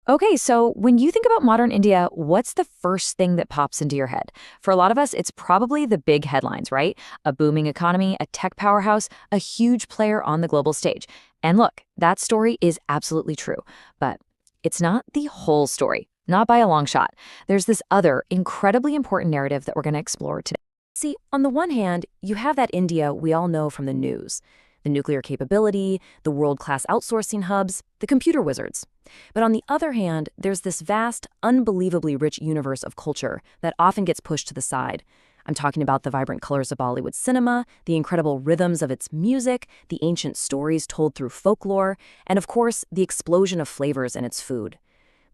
Okay, so when you think about modern India, what's the first thing that pops into your head? For a lot of us, it's probably the big headlines, right? A booming economy, a tech powerhouse, a huge player on the global stage. And look, that story is absolutely true, but it's not the whole story, not by a long shot. There's this other incredibly important narrative that we're going to explore today. See, on the one hand, you have that India we all know from the news, the nuclear capability, the world-class outsourcing hubs, the computer wizards. But on the other hand, there's this vast, unbelievably rich universe of culture that often gets pushed to the side. I'm talking about the vibrant colors of Bollywood cinema, the incredible rhythms of its music, the ancient stories told through folklore, and of course, the explosion of flavors in its food.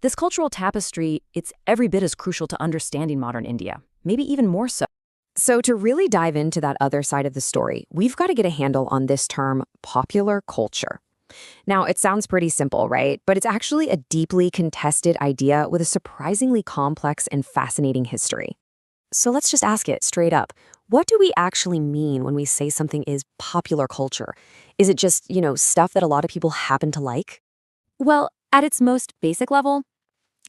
This cultural tapestry, it's every bit as crucial to understanding modern India, maybe even more so. So to really dive into that other side of the story, we've got to get a handle on this term, popular culture. Now, it sounds pretty simple, right? But it's actually a deeply contested idea with a surprisingly complex and fascinating history. So let's just ask it straight up. What do we actually mean when we say something is popular culture? Is it just, stuff that a lot of people happen to like? Well, at its most basic level,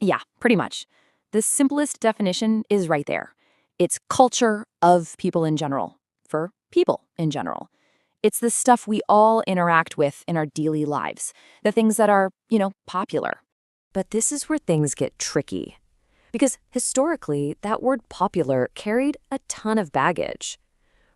yeah, pretty much. The simplest definition is right there. It's culture of people in general, for people in general. It's the stuff we all interact with in our daily lives, the things that are, popular. But this is where things get tricky. Because historically, that word popular carried a ton of baggage.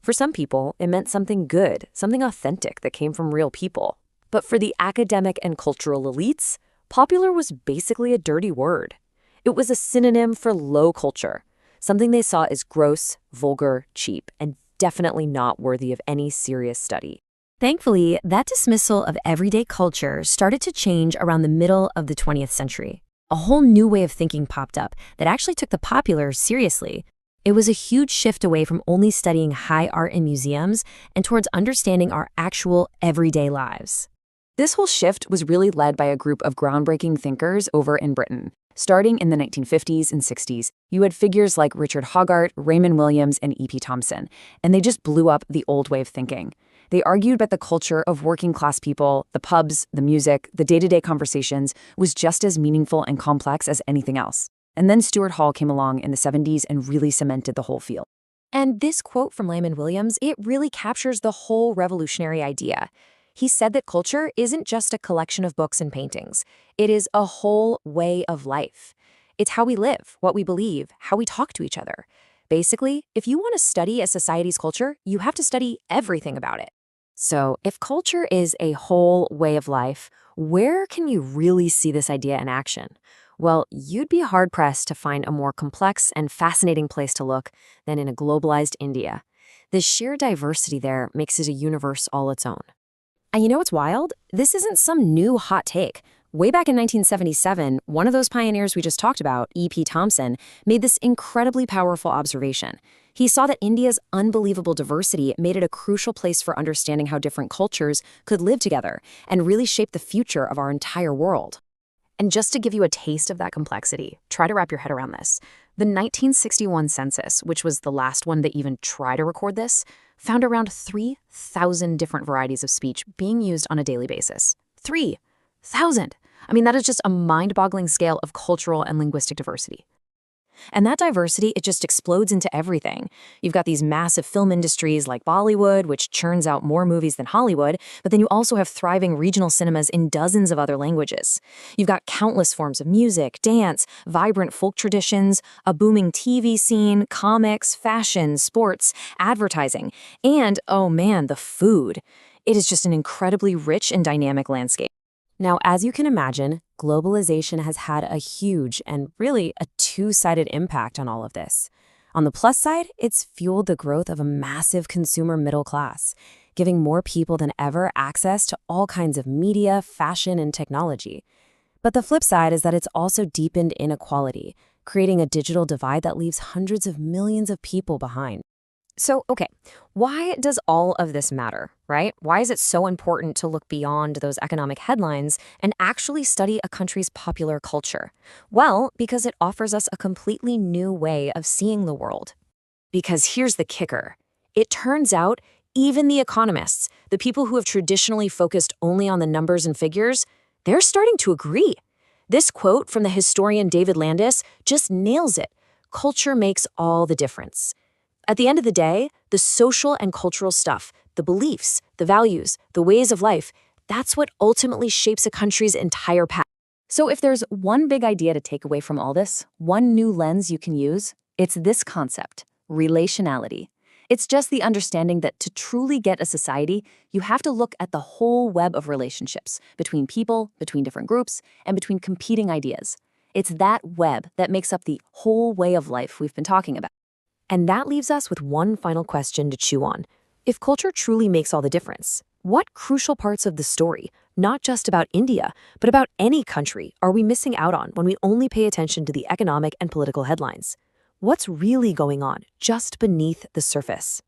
For some people, it meant something good, something authentic that came from real people. But for the academic and cultural elites, popular was basically a dirty word. It was a synonym for low culture, something they saw as gross, vulgar, cheap, and definitely not worthy of any serious study. Thankfully, that dismissal of everyday culture started to change around the middle of the 20th century. A whole new way of thinking popped up that actually took the popular seriously. It was a huge shift away from only studying high art in museums and towards understanding our actual everyday lives. This whole shift was really led by a group of groundbreaking thinkers over in Britain. Starting in the 1950s and 60s, you had figures like Richard Hoggart, Raymond Williams, and E.P. Thompson, and they just blew up the old way of thinking. They argued that the culture of working-class people, the pubs, the music, the day-to-day conversations, was just as meaningful and complex as anything else. And then Stuart Hall came along in the 70s and really cemented the whole field. And this quote from Raymond Williams, it really captures the whole revolutionary idea. He said that culture isn't just a collection of books and paintings. It is a whole way of life. It's how we live, what we believe, how we talk to each other. Basically, if you want to study a society's culture, you have to study everything about it. So, if culture is a whole way of life, where can you really see this idea in action? Well, you'd be hard-pressed to find a more complex and fascinating place to look than in a globalized India. The sheer diversity there makes it a universe all its own. And you know what's wild? This isn't some new hot take. Way back in 1977, one of those pioneers we just talked about, E.P. Thompson, made this incredibly powerful observation. He saw that India's unbelievable diversity made it a crucial place for understanding how different cultures could live together and really shape the future of our entire world. And just to give you a taste of that complexity, try to wrap your head around this. The 1961 census, which was the last one to even try to record this, found around 3,000 different varieties of speech being used on a daily basis. 3,000! I mean, that is just a mind-boggling scale of cultural and linguistic diversity. And that diversity, it just explodes into everything. You've got these massive film industries like Bollywood, which churns out more movies than Hollywood, but then you also have thriving regional cinemas in dozens of other languages. You've got countless forms of music, dance, vibrant folk traditions, a booming TV scene, comics, fashion, sports, advertising, and, oh man, the food. It is just an incredibly rich and dynamic landscape. Now, as you can imagine, globalization has had a huge and really a two-sided impact on all of this. On the plus side, it's fueled the growth of a massive consumer middle class, giving more people than ever access to all kinds of media, fashion, and technology. But the flip side is that it's also deepened inequality, creating a digital divide that leaves hundreds of millions of people behind. So, okay, why does all of this matter, right? Why is it so important to look beyond those economic headlines and actually study a country's popular culture? Well, because it offers us a completely new way of seeing the world. Because here's the kicker. It turns out even the economists, the people who have traditionally focused only on the numbers and figures, they're starting to agree. This quote from the historian David Landis just nails it. Culture makes all the difference. At the end of the day, the social and cultural stuff, the beliefs, the values, the ways of life, that's what ultimately shapes a country's entire path. So if there's one big idea to take away from all this, one new lens you can use, it's this concept, relationality. It's just the understanding that to truly get a society, you have to look at the whole web of relationships between people, between different groups, and between competing ideas. It's that web that makes up the whole way of life we've been talking about. And that leaves us with one final question to chew on. If culture truly makes all the difference, what crucial parts of the story, not just about India, but about any country, are we missing out on when we only pay attention to the economic and political headlines? What's really going on just beneath the surface?